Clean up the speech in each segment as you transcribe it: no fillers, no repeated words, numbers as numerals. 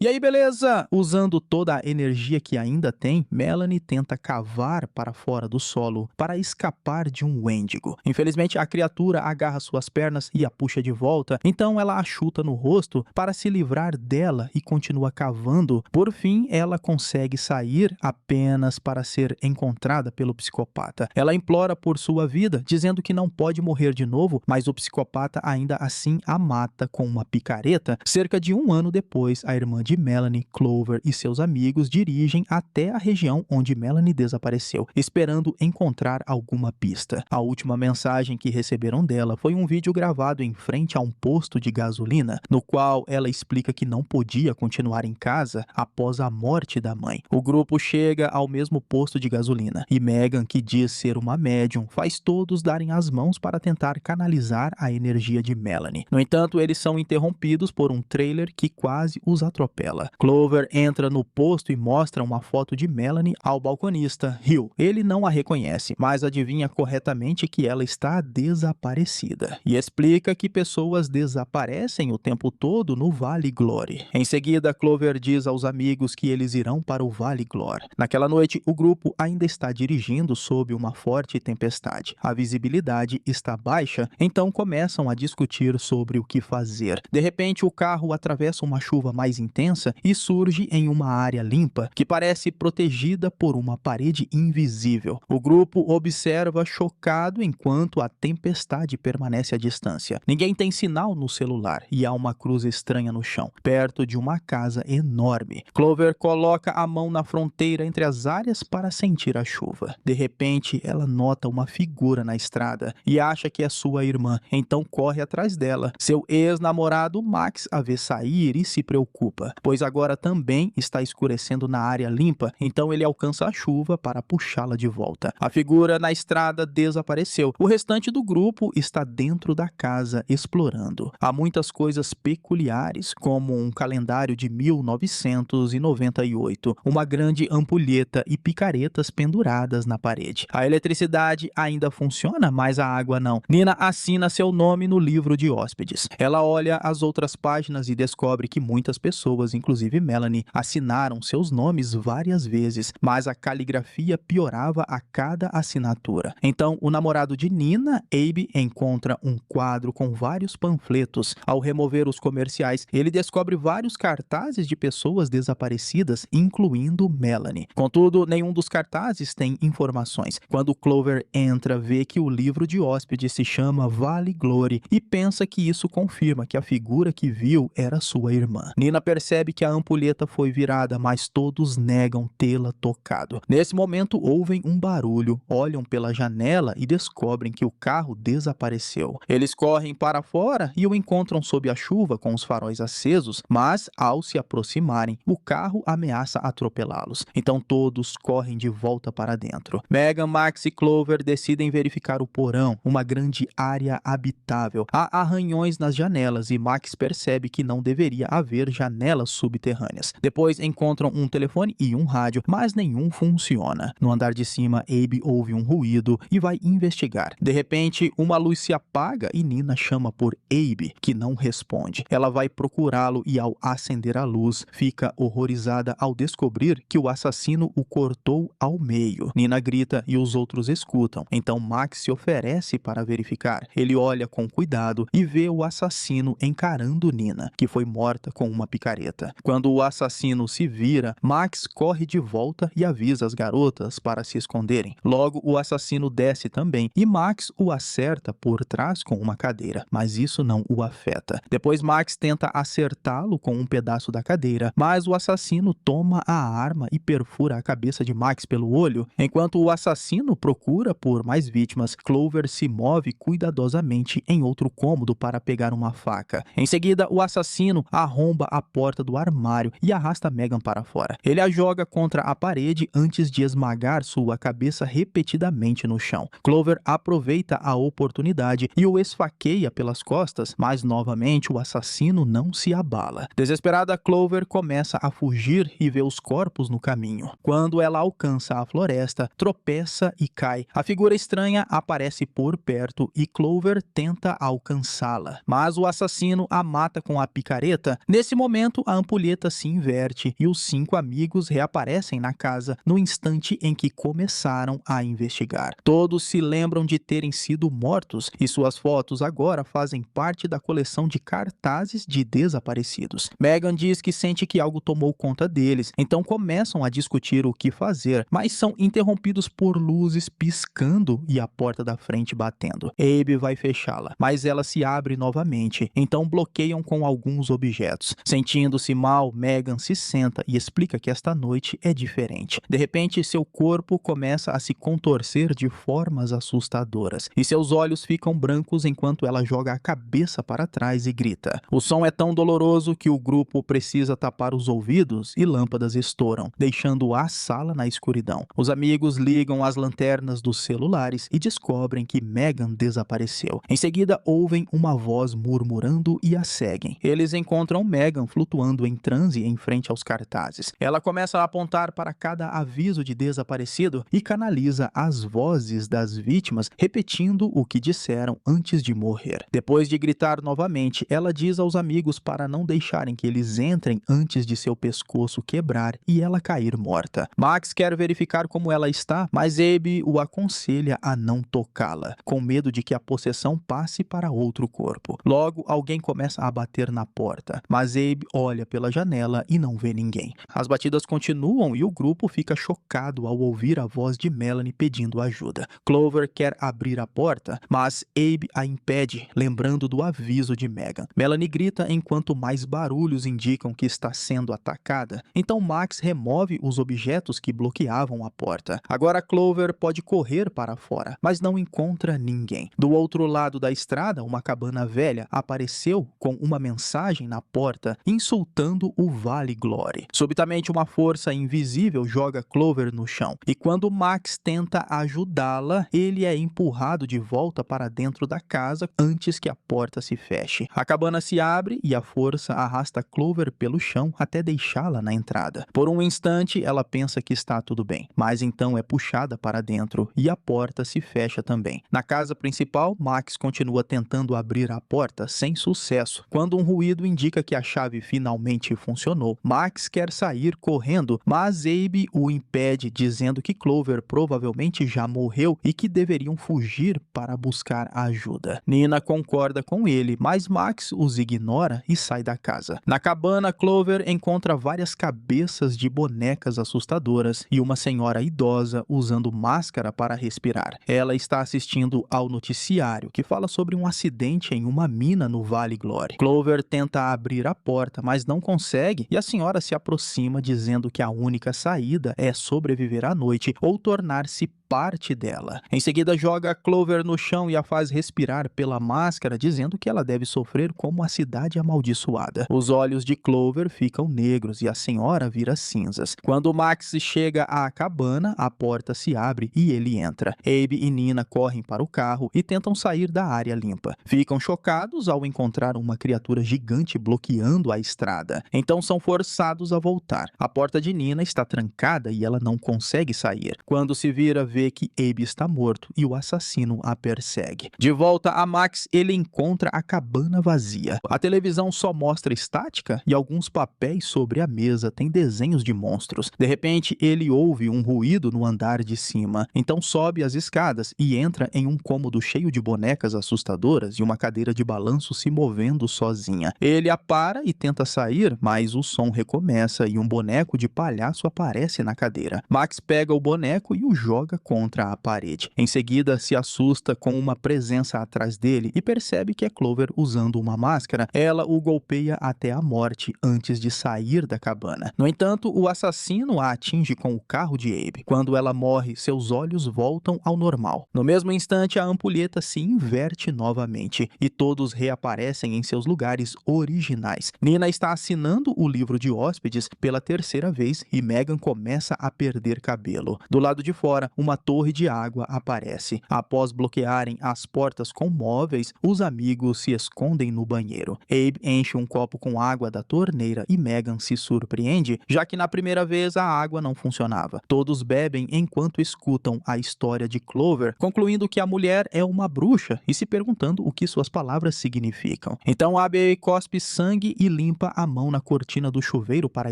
E aí, beleza? Usando toda a energia que ainda tem, Melanie tenta cavar para fora do solo para escapar de um Wendigo. Infelizmente, a criatura agarra suas pernas e a puxa de volta, então ela a chuta no rosto para se livrar dela e continua cavando. Por fim, ela consegue sair apenas para ser encontrada pelo psicopata. Ela implora por sua vida, dizendo que não pode morrer de novo, mas o psicopata ainda assim a mata com uma picareta. Cerca de um ano depois, a irmã de Melanie, Clover e seus amigos dirigem até a região onde Melanie desapareceu, esperando encontrar alguma pista. A última mensagem que receberam dela foi um vídeo gravado em frente a um posto de gasolina, no qual ela explica que não podia continuar em casa após a morte da mãe. O grupo chega ao mesmo posto de gasolina e Megan, que diz ser uma médium, faz todos darem as mãos para tentar canalizar a energia de Melanie. No entanto, eles são interrompidos por um trailer que quase os atropela. Clover entra no posto e mostra uma foto de Melanie ao balconista, Hill. Ele não a reconhece, mas adivinha corretamente que ela está desaparecida e explica que pessoas desaparecem o tempo todo no Vale Glory. Em seguida, Clover diz aos amigos que eles irão para o Vale Glory. Naquela noite, o grupo ainda está dirigindo sob uma forte tempestade. A visibilidade está baixa, então começam a discutir sobre o que fazer. De repente, o carro atravessa uma chuva mais intensa e surge em uma área limpa que parece protegida por uma parede invisível. O grupo observa chocado enquanto a tempestade permanece à distância. Ninguém tem sinal no celular e há uma cruz estranha no chão, perto de uma casa enorme. Clover coloca a mão na fronteira entre as áreas para sentir a chuva. De repente, ela nota uma figura na estrada e acha que é sua irmã, então corre atrás dela. Seu ex-namorado Max a vê sair e se preocupa, pois agora também está escurecendo na área limpa, então ele alcança a chuva para puxá-la de volta. A figura na estrada desapareceu. O restante do grupo está dentro da casa explorando. Há muitas coisas peculiares, como um calendário de 1998, uma grande ampulheta e picaretas penduradas na parede. A eletricidade ainda funciona, mas a água não. Nina assina seu nome no livro de hóspedes. Ela olha as outras páginas e descobre que muitas pessoas, inclusive Melanie, assinaram seus nomes várias vezes, mas a caligrafia piorava a cada assinatura. Então, o namorado de Nina, Abe, encontra um quadro com vários panfletos. Ao remover os comerciais, ele descobre vários cartazes de pessoas desaparecidas, incluindo Melanie. Contudo, nenhum dos cartazes tem informações. Quando Clover entra, vê que o livro de hóspedes se chama Vale Glory e pensa que isso confirma que a figura que viu era sua irmã. Nina percebe que a ampulheta foi virada, mas todos negam tê-la tocado. Nesse momento, ouvem um barulho, olham pela janela e descobrem que o carro desapareceu. Eles correm para fora e o encontram sob a chuva com os faróis acesos, mas ao se aproximarem, o carro ameaça atropelá-los. Então todos correm de volta para dentro. Megan, Max e Clover decidem verificar o porão, uma grande área habitável. Há arranhões nas janelas e Max percebe que não deveria haver janelas subterrâneas. Depois encontram um telefone e um rádio, mas nenhum funciona. No andar de cima, Abe ouve um ruído e vai investigar. De repente, uma luz se apaga e Nina chama por Abe, que não responde. Ela vai procurá-lo e ao acender a luz, fica horrorizada ao descobrir que o assassino o cortou ao meio. Nina grita e os outros escutam. Então Max se oferece para verificar. Ele olha com cuidado e vê o assassino encarando Nina, que foi morta com uma picareta. Quando o assassino se vira, Max corre de volta e avisa as garotas para se esconderem. Logo, o assassino desce também e Max o acerta por trás com uma cadeira, mas isso não o afeta. Depois Max tenta acertá-lo com um pedaço da cadeira, mas o assassino toma a arma e perfura a cabeça de Max pelo olho. Enquanto o assassino procura por mais vítimas, Clover se move cuidadosamente em outro cômodo para pegar uma faca. Em seguida, o assassino arromba a porta do armário e arrasta Megan para fora. Ele a joga contra a parede antes de esmagar sua cabeça repetidamente no chão. Clover aproveita a oportunidade e o esfaqueia pelas costas, mas novamente o assassino não se abala. Desesperada, Clover começa a fugir e vê os corpos no caminho. Quando ela alcança a floresta, tropeça e cai. A figura estranha aparece por perto e Clover tenta alcançá-la, mas o assassino a mata com a picareta. Nesse momento, a a ampulheta se inverte e os 5 amigos reaparecem na casa no instante em que começaram a investigar. Todos se lembram de terem sido mortos e suas fotos agora fazem parte da coleção de cartazes de desaparecidos. Megan diz que sente que algo tomou conta deles, então começam a discutir o que fazer, mas são interrompidos por luzes piscando e a porta da frente batendo. Abe vai fechá-la, mas ela se abre novamente, então bloqueiam com alguns objetos. Sentindo-se mal, Megan se senta e explica que esta noite é diferente. De repente, seu corpo começa a se contorcer de formas assustadoras e seus olhos ficam brancos enquanto ela joga a cabeça para trás e grita. O som é tão doloroso que o grupo precisa tapar os ouvidos e lâmpadas estouram, deixando a sala na escuridão. Os amigos ligam as lanternas dos celulares e descobrem que Megan desapareceu. Em seguida, ouvem uma voz murmurando e a seguem. Eles encontram Megan flutuando em transe em frente aos cartazes. Ela começa a apontar para cada aviso de desaparecido e canaliza as vozes das vítimas, repetindo o que disseram antes de morrer. Depois de gritar novamente, ela diz aos amigos para não deixarem que eles entrem antes de seu pescoço quebrar e ela cair morta. Max quer verificar como ela está, mas Abe o aconselha a não tocá-la, com medo de que a possessão passe para outro corpo. Logo, alguém começa a bater na porta, mas Abe olha pela janela e não vê ninguém. As batidas continuam e o grupo fica chocado ao ouvir a voz de Melanie pedindo ajuda. Clover quer abrir a porta, mas Abe a impede, lembrando do aviso de Megan. Melanie grita enquanto mais barulhos indicam que está sendo atacada, então Max remove os objetos que bloqueavam a porta. Agora Clover pode correr para fora, mas não encontra ninguém. Do outro lado da estrada, uma cabana velha apareceu com uma mensagem na porta insultando o Vale Glory. Subitamente, uma força invisível joga Clover no chão, e quando Max tenta ajudá-la, ele é empurrado de volta para dentro da casa antes que a porta se feche. A cabana se abre e a força arrasta Clover pelo chão até deixá-la na entrada. Por um instante, ela pensa que está tudo bem, mas então é puxada para dentro e a porta se fecha também. Na casa principal, Max continua tentando abrir a porta sem sucesso. Quando um ruído indica que a chave finalmente funcionou, Max quer sair correndo, mas Abe o impede, dizendo que Clover provavelmente já morreu e que deveriam fugir para buscar ajuda. Nina concorda com ele, mas Max os ignora e sai da casa. Na cabana, Clover encontra várias cabeças de bonecas assustadoras e uma senhora idosa usando máscara para respirar. Ela está assistindo ao noticiário, que fala sobre um acidente em uma mina no Vale Glory. Clover tenta abrir a porta, mas não consegue, e a senhora se aproxima dizendo que a única saída é sobreviver à noite ou tornar-se parte dela. Em seguida, joga Clover no chão e a faz respirar pela máscara, dizendo que ela deve sofrer como a cidade amaldiçoada. Os olhos de Clover ficam negros e a senhora vira cinzas. Quando Max chega à cabana, a porta se abre e ele entra. Abe e Nina correm para o carro e tentam sair da área limpa. Ficam chocados ao encontrar uma criatura gigante bloqueando a estrada. Então são forçados a voltar. A porta de Nina está trancada e ela não consegue sair. Quando se vira, vê que Abe está morto e o assassino a persegue. De volta a Max, ele encontra a cabana vazia. A televisão só mostra estática e alguns papéis sobre a mesa têm desenhos de monstros. De repente, ele ouve um ruído no andar de cima. Então sobe as escadas e entra em um cômodo cheio de bonecas assustadoras e uma cadeira de balanço se movendo sozinha. Ele a para e tenta sair, mas o som recomeça e um boneco de palhaço aparece na cadeira. Max pega o boneco e o joga contra a parede. Em seguida, se assusta com uma presença atrás dele e percebe que é Clover usando uma máscara. Ela o golpeia até a morte antes de sair da cabana. No entanto, o assassino a atinge com o carro de Abe. Quando ela morre, seus olhos voltam ao normal. No mesmo instante, a ampulheta se inverte novamente e todos reaparecem em seus lugares originais. Nina está assinando o livro de hóspedes pela terceira vez e Megan começa a perder cabelo. Do lado de fora, uma uma torre de água aparece. Após bloquearem as portas com móveis, os amigos se escondem no banheiro. Abe enche um copo com água da torneira e Megan se surpreende, já que na primeira vez a água não funcionava. Todos bebem enquanto escutam a história de Clover, concluindo que a mulher é uma bruxa e se perguntando o que suas palavras significam. Então Abe cospe sangue e limpa a mão na cortina do chuveiro para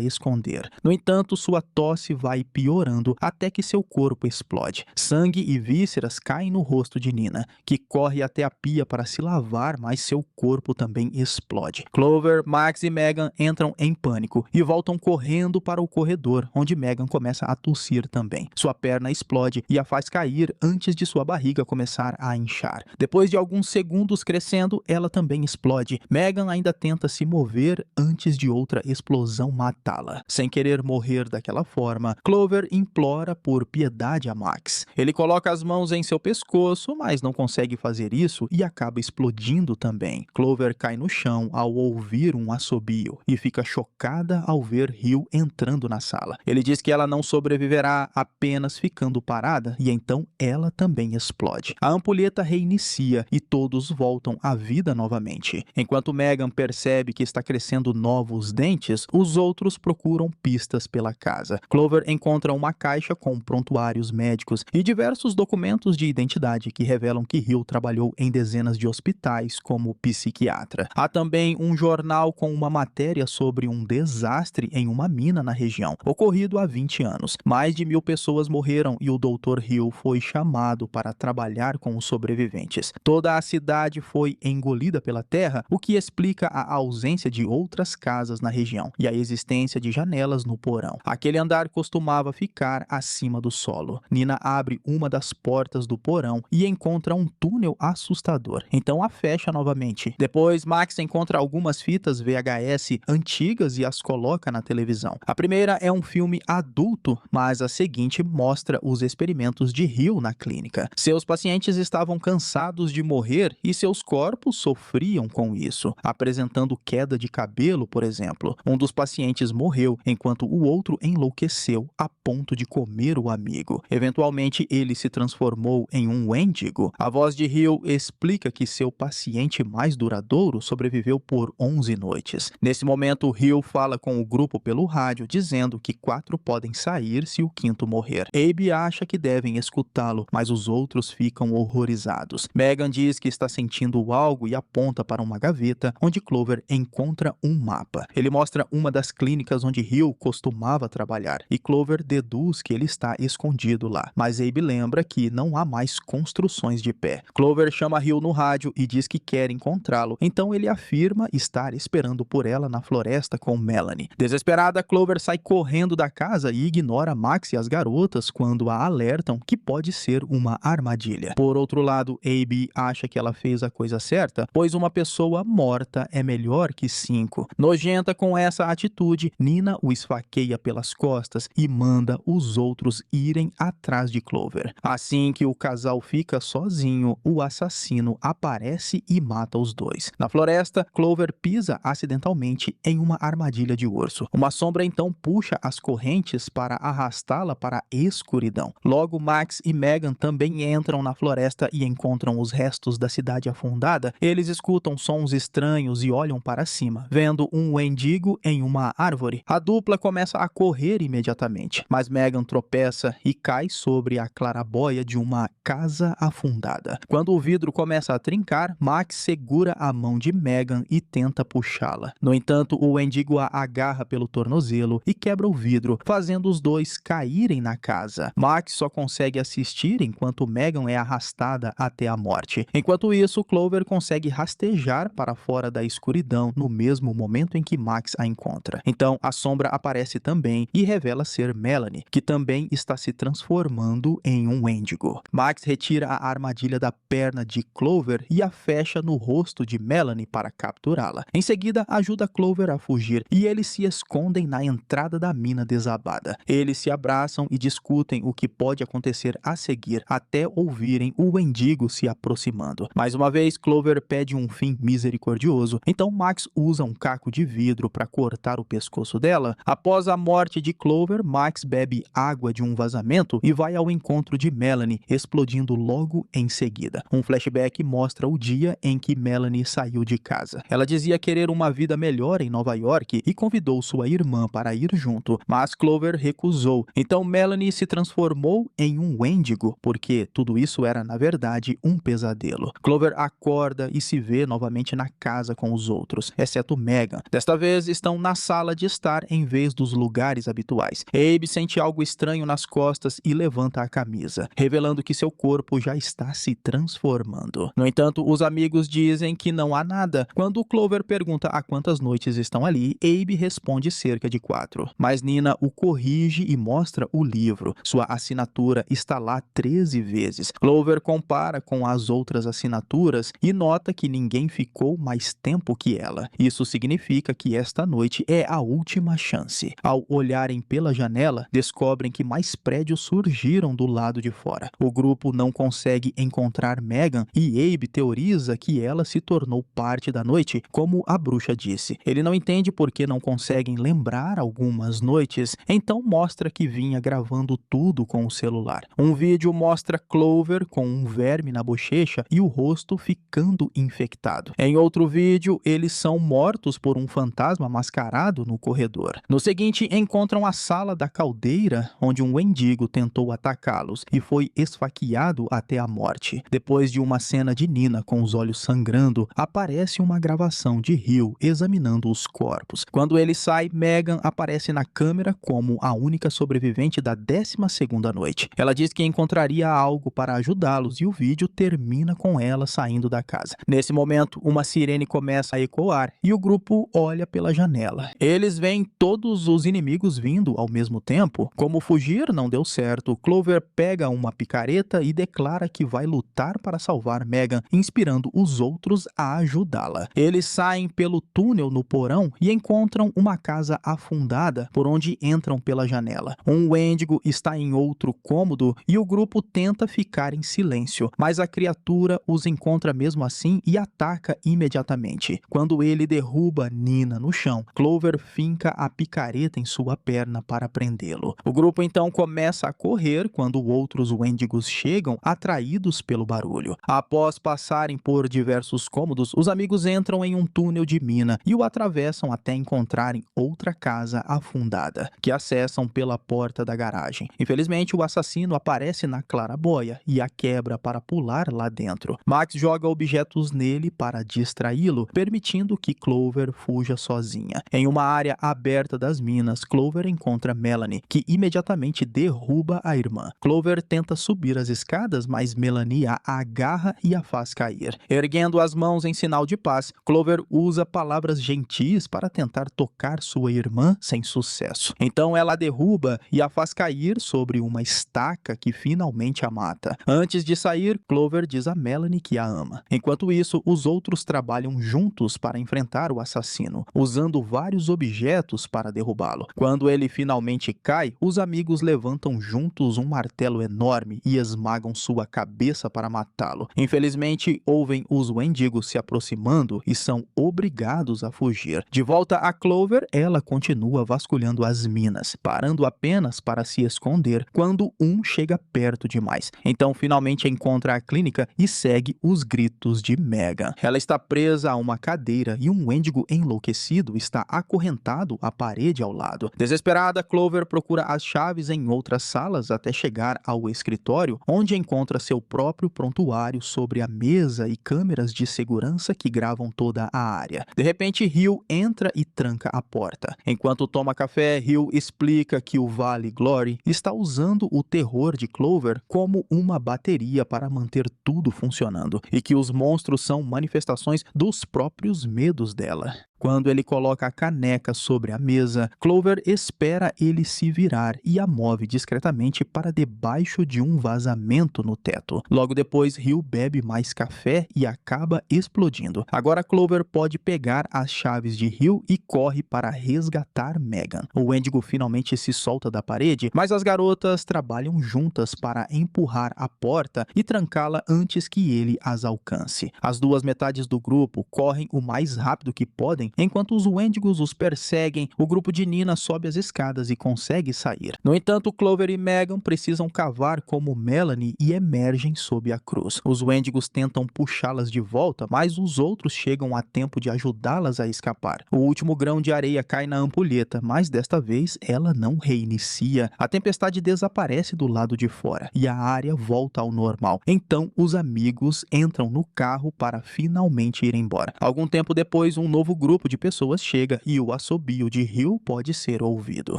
esconder. No entanto, sua tosse vai piorando até que seu corpo explode. Sangue e vísceras caem no rosto de Nina, que corre até a pia para se lavar, mas seu corpo também explode. Clover, Max e Megan entram em pânico e voltam correndo para o corredor, onde Megan começa a tossir também. Sua perna explode e a faz cair antes de sua barriga começar a inchar. Depois de alguns segundos crescendo, ela também explode. Megan ainda tenta se mover antes de outra explosão matá-la. Sem querer morrer daquela forma, Clover implora por piedade a Max. Ele coloca as mãos em seu pescoço, mas não consegue fazer isso e acaba explodindo também. Clover cai no chão ao ouvir um assobio e fica chocada ao ver Hill entrando na sala. Ele diz que ela não sobreviverá apenas ficando parada e então ela também explode. A ampulheta reinicia e todos voltam à vida novamente. Enquanto Megan percebe que está crescendo novos dentes, os outros procuram pistas pela casa. Clover encontra uma caixa com prontuários médicos e diversos documentos de identidade que revelam que Hill trabalhou em dezenas de hospitais como psiquiatra. Há também um jornal com uma matéria sobre um desastre em uma mina na região, ocorrido há 20 anos. Mais de 1000 pessoas morreram e o Dr. Hill foi chamado para trabalhar com os sobreviventes. Toda a cidade foi engolida pela terra, o que explica a ausência de outras casas na região e a existência de janelas no porão. Aquele andar costumava ficar acima do solo. Nina abre uma das portas do porão e encontra um túnel assustador. Então a fecha novamente. Depois, Max encontra algumas fitas VHS antigas e as coloca na televisão. A primeira é um filme adulto, mas a seguinte mostra os experimentos de Hill na clínica. Seus pacientes estavam cansados de morrer e seus corpos sofriam com isso, apresentando queda de cabelo, por exemplo. Um dos pacientes morreu, enquanto o outro enlouqueceu a ponto de comer o amigo. Eventualmente, ele se transformou em um Wendigo. A voz de Hill explica que seu paciente mais duradouro sobreviveu por 11 noites. Nesse momento, Hill fala com o grupo pelo rádio, dizendo que 4 podem sair se o quinto morrer. Abe acha que devem escutá-lo, mas os outros ficam horrorizados. Megan diz que está sentindo algo e aponta para uma gaveta, onde Clover encontra um mapa. Ele mostra uma das clínicas onde Hill costumava trabalhar, e Clover deduz que ele está escondido lá. Mas Abe lembra que não há mais construções de pé. Clover chama Hill no rádio e diz que quer encontrá-lo, então ele afirma estar esperando por ela na floresta com Melanie. Desesperada, Clover sai correndo da casa e ignora Max e as garotas quando a alertam que pode ser uma armadilha. Por outro lado, Abe acha que ela fez a coisa certa, pois uma pessoa morta é melhor que 5. Nojenta com essa atitude, Nina o esfaqueia pelas costas e manda os outros irem atrás de Clover. Assim que o casal fica sozinho, o assassino aparece e mata os dois. Na floresta, Clover pisa acidentalmente em uma armadilha de urso. Uma sombra então puxa as correntes para arrastá-la para a escuridão. Logo, Max e Megan também entram na floresta e encontram os restos da cidade afundada. Eles escutam sons estranhos e olham para cima, vendo um Wendigo em uma árvore. A dupla começa a correr imediatamente, mas Megan tropeça e cai sobre a clarabóia de uma casa afundada. Quando o vidro começa a trincar, Max segura a mão de Megan e tenta puxá-la. No entanto, o Wendigo a agarra pelo tornozelo e quebra o vidro, fazendo os dois caírem na casa. Max só consegue assistir enquanto Megan é arrastada até a morte. Enquanto isso, Clover consegue rastejar para fora da escuridão no mesmo momento em que Max a encontra. Então, a sombra aparece também e revela ser Melanie, que também está se transformando em um Wendigo. Max retira a armadilha da perna de Clover e a fecha no rosto de Melanie para capturá-la. Em seguida, ajuda Clover a fugir e eles se escondem na entrada da mina desabada. Eles se abraçam e discutem o que pode acontecer a seguir até ouvirem o Wendigo se aproximando. Mais uma vez, Clover pede um fim misericordioso, então Max usa um caco de vidro para cortar o pescoço dela. Após a morte de Clover, Max bebe água de um vazamento e vai vai ao encontro de Melanie, explodindo logo em seguida. Um flashback mostra o dia em que Melanie saiu de casa. Ela dizia querer uma vida melhor em Nova York e convidou sua irmã para ir junto, mas Clover recusou. Então Melanie se transformou em um Wendigo, porque tudo isso era na verdade um pesadelo. Clover acorda e se vê novamente na casa com os outros, exceto Megan. Desta vez estão na sala de estar em vez dos lugares habituais. Abe sente algo estranho nas costas e levanta a camisa, revelando que seu corpo já está se transformando. No entanto, os amigos dizem que não há nada. Quando Clover pergunta a quantas noites estão ali, Abe responde cerca de 4. Mas Nina o corrige e mostra o livro. Sua assinatura está lá 13 vezes. Clover compara com as outras assinaturas e nota que ninguém ficou mais tempo que ela. Isso significa que esta noite é a última chance. Ao olharem pela janela, descobrem que mais prédios surgiram do lado de fora. O grupo não consegue encontrar Megan e Abe teoriza que ela se tornou parte da noite, como a bruxa disse. Ele não entende por que não conseguem lembrar algumas noites, então mostra que vinha gravando tudo com o celular. Um vídeo mostra Clover com um verme na bochecha e o rosto ficando infectado. Em outro vídeo, eles são mortos por um fantasma mascarado no corredor. No seguinte, encontram a sala da caldeira, onde um mendigo tentou atacá-los e foi esfaqueado até a morte. Depois de uma cena de Nina com os olhos sangrando, aparece uma gravação de Hill examinando os corpos. Quando ele sai, Megan aparece na câmera como a única sobrevivente da 12ª noite. Ela diz que encontraria algo para ajudá-los e o vídeo termina com ela saindo da casa. Nesse momento, uma sirene começa a ecoar e o grupo olha pela janela. Eles veem todos os inimigos vindo ao mesmo tempo. Como fugir não deu certo, Clover pega uma picareta e declara que vai lutar para salvar Megan, inspirando os outros a ajudá-la. Eles saem pelo túnel no porão e encontram uma casa afundada, por onde entram pela janela. Um Wendigo está em outro cômodo e o grupo tenta ficar em silêncio, mas a criatura os encontra mesmo assim e ataca imediatamente. Quando ele derruba Nina no chão, Clover finca a picareta em sua perna para prendê-lo. O grupo então começa a correr quando outros Wendigos chegam, atraídos pelo barulho. Após passarem por diversos cômodos, os amigos entram em um túnel de mina e o atravessam até encontrarem outra casa afundada, que acessam pela porta da garagem. Infelizmente, o assassino aparece na claraboia e a quebra para pular lá dentro. Max joga objetos nele para distraí-lo, permitindo que Clover fuja sozinha. Em uma área aberta das minas, Clover encontra Melanie, que imediatamente derruba a irmã. Clover tenta subir as escadas, mas Melanie a agarra e a faz cair. Erguendo as mãos em sinal de paz, Clover usa palavras gentis para tentar tocar sua irmã sem sucesso. Então ela a derruba e a faz cair sobre uma estaca que finalmente a mata. Antes de sair, Clover diz a Melanie que a ama. Enquanto isso, os outros trabalham juntos para enfrentar o assassino, usando vários objetos para derrubá-lo. Quando ele finalmente cai, os amigos levantam juntos um martelo enorme e esmagam sua cabeça para matá-lo. Infelizmente, ouvem os Wendigos se aproximando e são obrigados a fugir. De volta a Clover, ela continua vasculhando as minas, parando apenas para se esconder quando um chega perto demais. Então, finalmente encontra a clínica e segue os gritos de Megan. Ela está presa a uma cadeira e um Wendigo enlouquecido está acorrentado à parede ao lado. Desesperada, Clover procura as chaves em outras salas até chegar ao escritório, onde encontra seu próprio prontuário sobre a mesa e câmeras de segurança que gravam toda a área. De repente, Hill entra e tranca a porta. Enquanto toma café, Hill explica que o Vale Glory está usando o terror de Clover como uma bateria para manter tudo funcionando e que os monstros são manifestações dos próprios medos dela. Quando ele coloca a caneca sobre a mesa, Clover espera ele se virar e a move discretamente para debaixo de um vazamento no teto. Logo depois, Hill bebe mais café e acaba explodindo. Agora Clover pode pegar as chaves de Hill e corre para resgatar Megan. O Wendigo finalmente se solta da parede, mas as garotas trabalham juntas para empurrar a porta e trancá-la antes que ele as alcance. As duas metades do grupo correm o mais rápido que podem Enquanto os Wendigos os perseguem, o grupo de Nina sobe as escadas e consegue sair. No entanto, Clover e Megan precisam cavar como Melanie e emergem sob a cruz. Os Wendigos tentam puxá-las de volta, mas os outros chegam a tempo de ajudá-las a escapar. O último grão de areia cai na ampulheta, mas desta vez ela não reinicia. A tempestade desaparece do lado de fora e a área volta ao normal. Então, os amigos entram no carro para finalmente ir embora. Algum tempo depois, um novo grupo de pessoas chega e o assobio de Hill pode ser ouvido.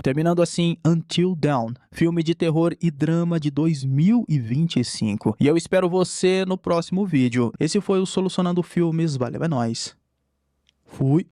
Terminando assim Until Dawn, filme de terror e drama de 2025. E eu espero você no próximo vídeo. Esse foi o Solucionando Filmes. Valeu, é nóis. Fui.